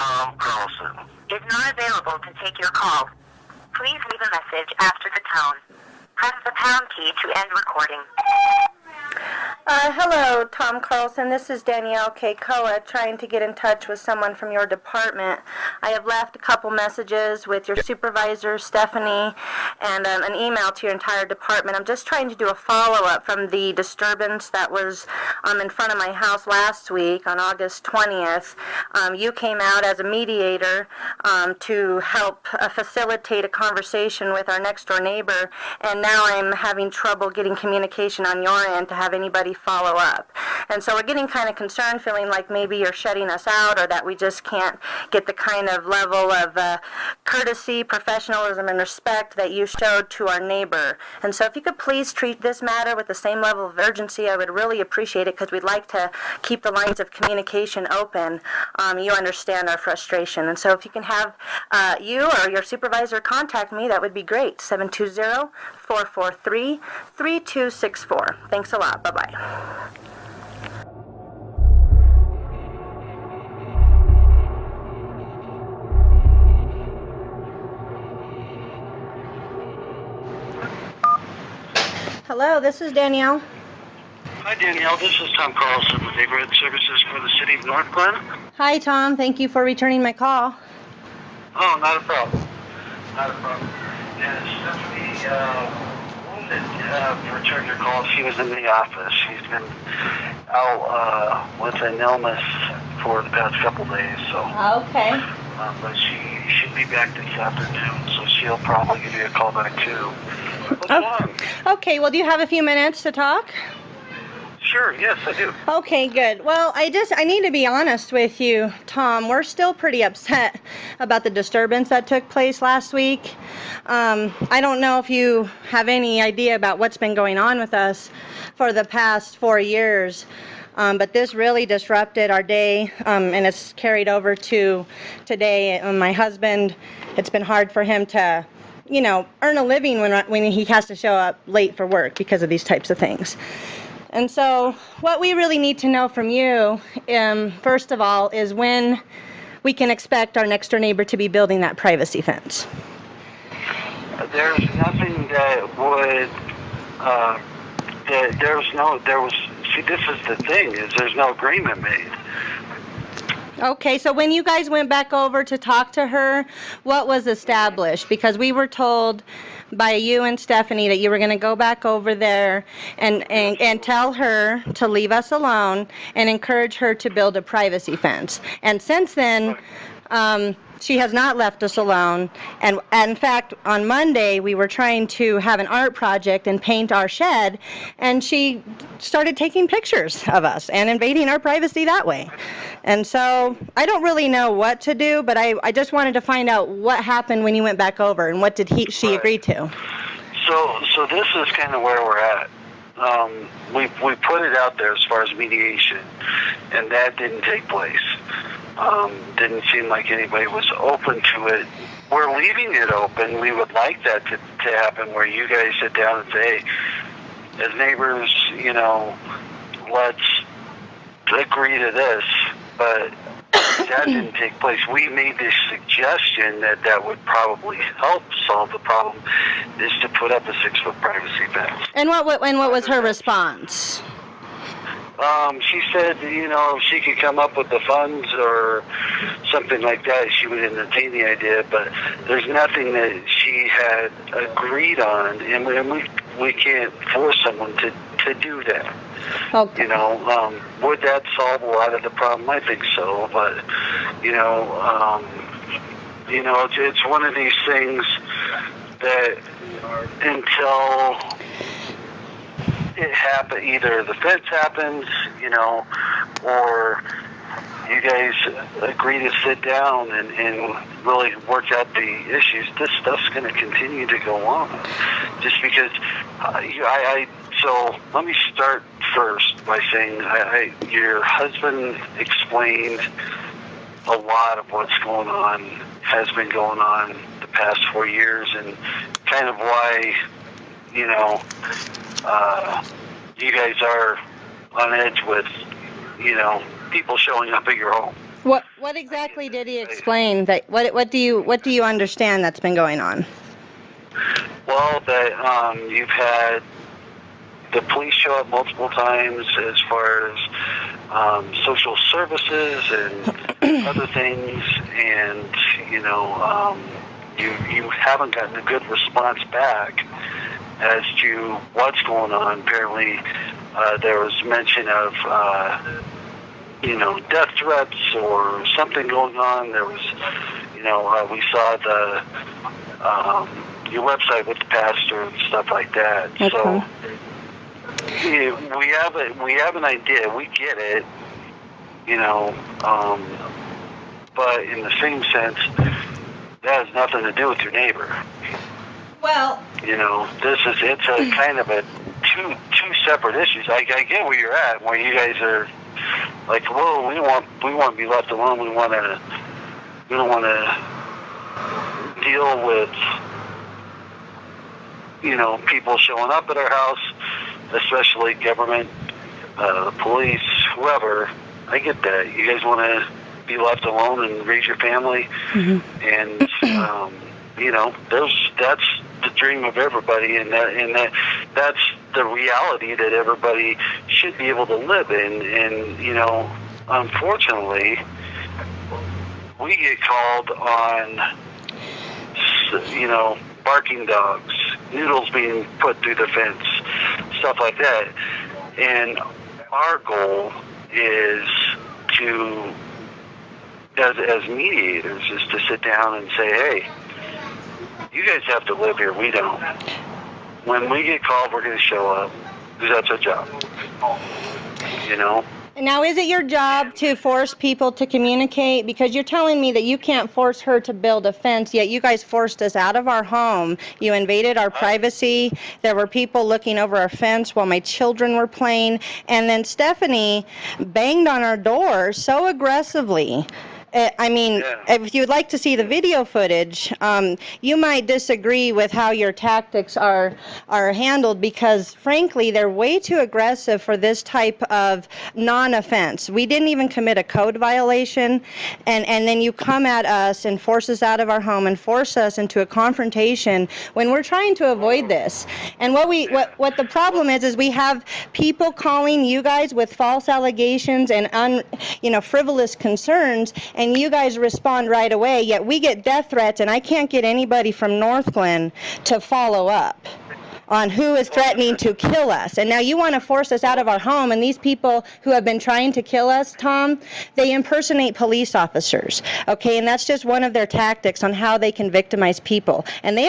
Tom Carlson is not available to take your call. Please leave a message after the tone. Press the pound key to end recording. Hello, Tom Carlson. This is Danielle Keikoa trying to get in touch with someone from your department. I have left a couple messages with your supervisor, Stephanie, and an email to your entire department. I'm just trying to do a follow-up from the disturbance that was in front of my house last week on August 20th. You came out as a mediator to help facilitate a conversation with our next-door neighbor, and now I'm having trouble getting communication on your end to have anybody follow up. And so we're getting kind of concerned, feeling like maybe you're shutting us out or that we just can't get the kind of level of courtesy, professionalism, and respect that you showed to our neighbor. And so if you could please treat this matter with the same level of urgency, I would really appreciate it, because we'd like to keep the lines of communication open. You understand our frustration. And so if you can have you or your supervisor contact me, that would be great. 720-443-3264. Thanks a lot. Bye-bye. Hello, this is Danielle. Hi, Danielle. This is Tom Carlson with Neighborhood Services for the City of North Glen. Hi, Tom. Thank you for returning my call. Oh, not a problem. Not a problem. Yeah, Stephanie returned your call. She was in the office. She's been out with an illness for the past couple days, so. Okay. But she should be back this afternoon, so she'll probably give you a call back too. What's going on? Okay, well, do you have a few minutes to talk? Sure, yes, I do. Okay, good. Well, I need to be honest with you, Tom. We're still pretty upset about the disturbance that took place last week. I don't know if you have any idea about what's been going on with us for the past 4 years, but this really disrupted our day, and it's carried over to today. My husband, it's been hard for him to, earn a living when he has to show up late for work because of these types of things. And so what we really need to know from you, first of all, is when we can expect our next door neighbor to be building that privacy fence. There's nothing that would, see, this is the thing, is there's no agreement made. Okay, so when you guys went back over to talk to her, what was established? Because we were told by you and Stephanie that you were going to go back over there and tell her to leave us alone and encourage her to build a privacy fence. And since then, she has not left us alone. And in fact, on Monday, we were trying to have an art project and paint our shed, and she started taking pictures of us and invading our privacy that way. And so I don't really know what to do, but I just wanted to find out what happened when you went back over, and what did she agree to? So this is kind of where we're at. We put it out there as far as mediation, and that didn't take place. Didn't seem like anybody was open to it. We're leaving it open. We would like that to happen, where you guys sit down and say, hey, as neighbors, let's agree to this. But that didn't take place. We made this suggestion that would probably help solve the problem, is to put up a 6-foot privacy fence. And what was her response? She said, if she could come up with the funds or something like that, she would entertain the idea, but there's nothing that she had agreed on, and we can't force someone to do that. Okay. Would that solve a lot of the problem? I think so, but, it's one of these things that until it happens, either the fence happens, or you guys agree to sit down and really work out the issues, this stuff's going to continue to go on. Just because so let me start first by saying your husband explained a lot of what's going on, has been going on the past 4 years, and kind of why, you guys are on edge with, people showing up at your home. What exactly did he explain? That what do you understand that's been going on? Well, that you've had the police show up multiple times as far as social services and other things, and you haven't gotten a good response back as to what's going on. Apparently, there was mention of death threats or something going on. There was, we saw your website with the pastor and stuff like that. Okay. So we have an idea. We get it, but in the same sense, that has nothing to do with your neighbor. Well, it's a kind of a two separate issues. I get where you're at, where you guys are like, whoa, we want to be left alone. We don't want to deal with people showing up at our house, especially government, police, whoever. I get that. You guys want to be left alone and raise your family, and that's the dream of everybody, and that's the reality that everybody should be able to live in. And unfortunately, we get called on barking dogs, noodles being put through the fence, stuff like that. And our goal is to, as mediators, is to sit down and say, hey, you guys have to live here, we don't. When we get called, we're going to show up, because that's our job. Now, is it your job to force people to communicate? Because you're telling me that you can't force her to build a fence, yet you guys forced us out of our home. You invaded our privacy. There were people looking over our fence while my children were playing. And then Stephanie banged on our door so aggressively. If you'd like to see the video footage, you might disagree with how your tactics are handled, because frankly, they're way too aggressive for this type of non-offense. We didn't even commit a code violation, and then you come at us and force us out of our home and force us into a confrontation when we're trying to avoid this. And what the problem is we have people calling you guys with false allegations and frivolous concerns, and you guys respond right away, yet we get death threats, and I can't get anybody from North Glen to follow up on who is threatening to kill us. And now you want to force us out of our home, and these people who have been trying to kill us, Tom, they impersonate police officers, okay? And that's just one of their tactics on how they can victimize people. And they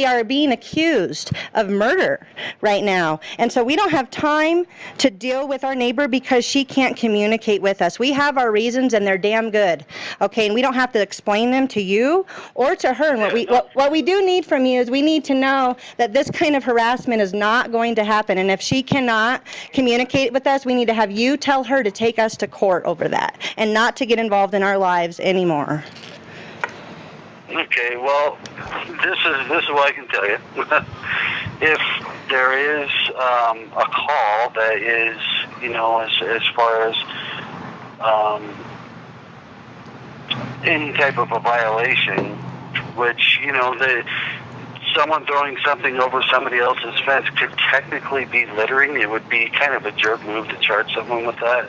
are being accused of murder right now. And so we don't have time to deal with our neighbor because she can't communicate with us. We have our reasons, and they're damn good, okay? And we don't have to explain them to you or to her. And what we do need from you is we need to know that this kind of harassment is not going to happen. And if she cannot communicate with us, we need to have you tell her to take us to court over that and not to get involved in our lives anymore. Okay, well, this is what I can tell you. If there is a call that is, as far as any type of a violation, which, someone throwing something over somebody else's fence could technically be littering. It would be kind of a jerk move to charge someone with that.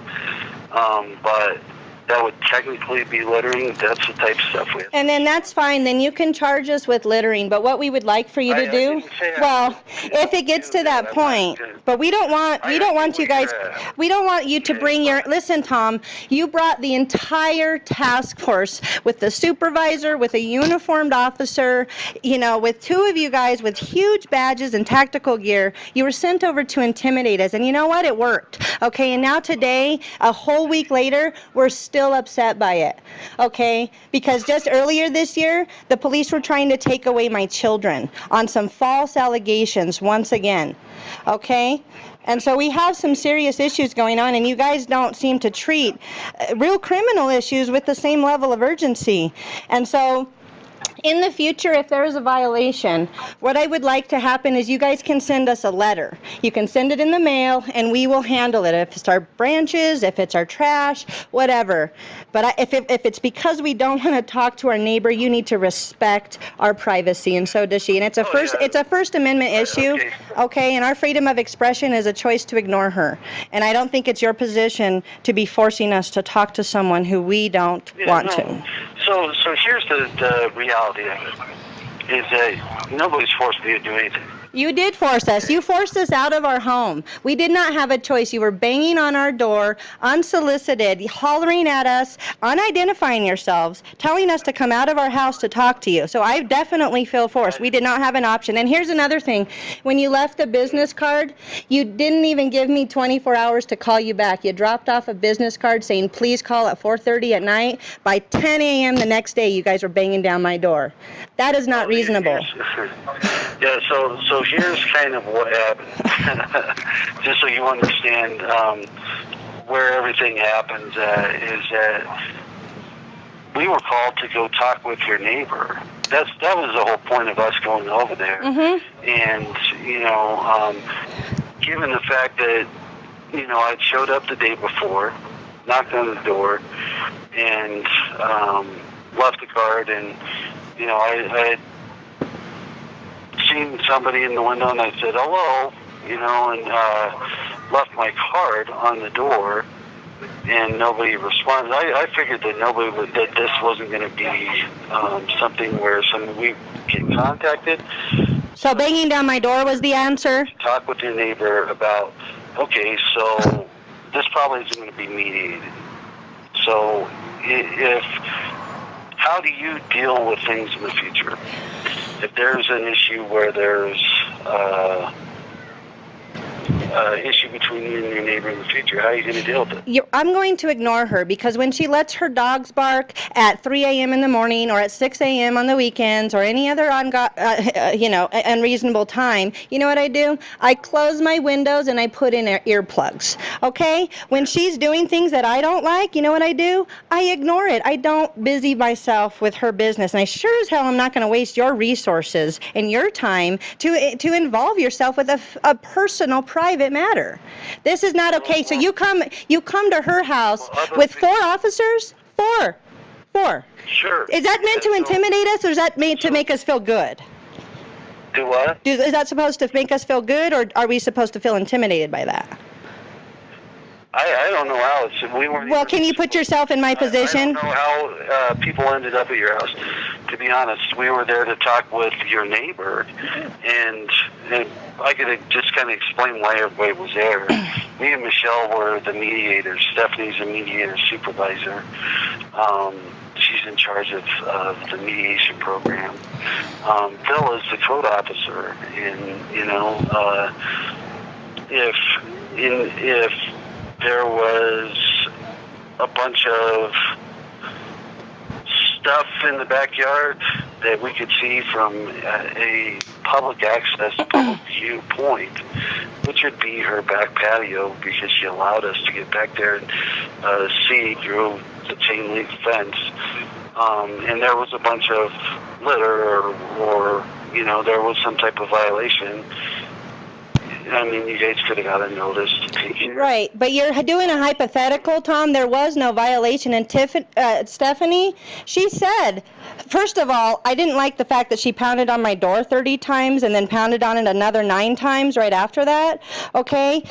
But that would technically be littering. That's the type of stuff we have. And then that's fine. Then you can charge us with littering. But what we would like for you to do, if it gets to that point, but we don't want you guys. We don't want you to bring your. Listen, Tom, you brought the entire task force with the supervisor, with a uniformed officer, with two of you guys with huge badges and tactical gear. You were sent over to intimidate us, and you know what? It worked. Okay, and now today, a whole week later, we're still upset by it, okay? Because just earlier this year, the police were trying to take away my children on some false allegations once again, okay? And so we have some serious issues going on, and you guys don't seem to treat real criminal issues with the same level of urgency. And so In the future, if there is a violation, what I would like to happen is you guys can send us a letter. You can send it in the mail, and we will handle it. If it's our branches, if it's our trash, whatever. But if it's because we don't want to talk to our neighbor, you need to respect our privacy, and so does she. And it's a it's a First Amendment issue, okay? And our freedom of expression is a choice to ignore her. And I don't think it's your position to be forcing us to talk to someone who we don't want to. So here's the reality of it, is that nobody's forced me to do anything. You did force us. You forced us out of our home. We did not have a choice. You were banging on our door, unsolicited, hollering at us, unidentifying yourselves, telling us to come out of our house to talk to you. So I definitely feel forced. We did not have an option. And here's another thing. When you left the business card, you didn't even give me 24 hours to call you back. You dropped off a business card saying, please call at 4:30 at night. By 10 a.m. the next day, you guys were banging down my door. That is not reasonable. Yeah, so here's kind of what happened, just so you understand where everything happens, is that we were called to go talk with your neighbor. That was the whole point of us going over there. Mm-hmm. And, given the fact that, I'd showed up the day before, knocked on the door, and left the card, and, I had seen somebody in the window, and I said hello, and left my card on the door, and nobody responded. I figured that that this wasn't going to be something where we get contacted. So banging down my door was the answer? Talk with your neighbor about, okay, so this probably isn't going to be mediated. So how do you deal with things in the future? If there's an issue where there's issue between you and your neighbor in the future, how are you going to deal with it? I'm going to ignore her, because when she lets her dogs bark at 3 a.m. in the morning or at 6 a.m. on the weekends or any other unreasonable time, you know what I do? I close my windows and I put in earplugs, okay? When she's doing things that I don't like, you know what I do? I ignore it. I don't busy myself with her business, and I sure as hell am not going to waste your resources and your time to involve yourself with a personal, private matter. This is not okay. So you come to her house with 4 officers? 4. Sure. Is that meant to intimidate us, or is that meant to make us feel good? Do what? Is that supposed to make us feel good, or are we supposed to feel intimidated by that? I don't know how. We weren't. Well, can you put yourself in my position? I don't know how people ended up at your house. To be honest, we were there to talk with your neighbor, and I could just kind of explain why everybody was there. Me and Michelle were the mediators. Stephanie's the mediator supervisor. She's in charge of the mediation program. Phil is the code officer, and if there was a bunch of stuff in the backyard that we could see from a public access, public viewpoint, which would be her back patio, because she allowed us to get back there and see through the chain link fence. And there was a bunch of litter or there was some type of violation. I mean, you guys could have got a notice to take care. Right, but you're doing a hypothetical, Tom. There was no violation. And Stephanie, she said, first of all, I didn't like the fact that she pounded on my door 30 times and then pounded on it another 9 times right after that, okay?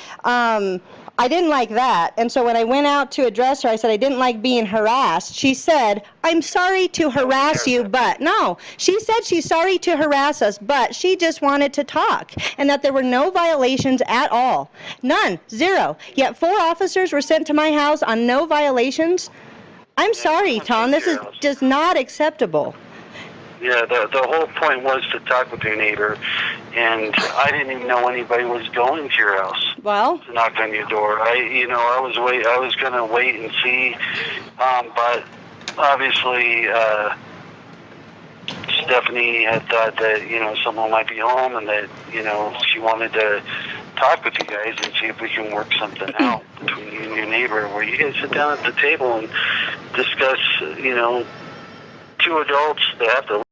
I didn't like that. And so when I went out to address her, I said I didn't like being harassed. She said, I'm sorry to harass you, but no. She said she's sorry to harass us, but she just wanted to talk, and that there were no violations at all. None. 0. Yet 4 officers were sent to my house on no violations. I'm sorry, Tom. This is just not acceptable. Yeah, the whole point was to talk with your neighbor, and I didn't even know anybody was going to your house. Well, to knock on your door. I was going to wait and see, but obviously Stephanie had thought that someone might be home, and that she wanted to talk with you guys and see if we can work something out between you and your neighbor, where you guys sit down at the table and discuss 2 adults that have to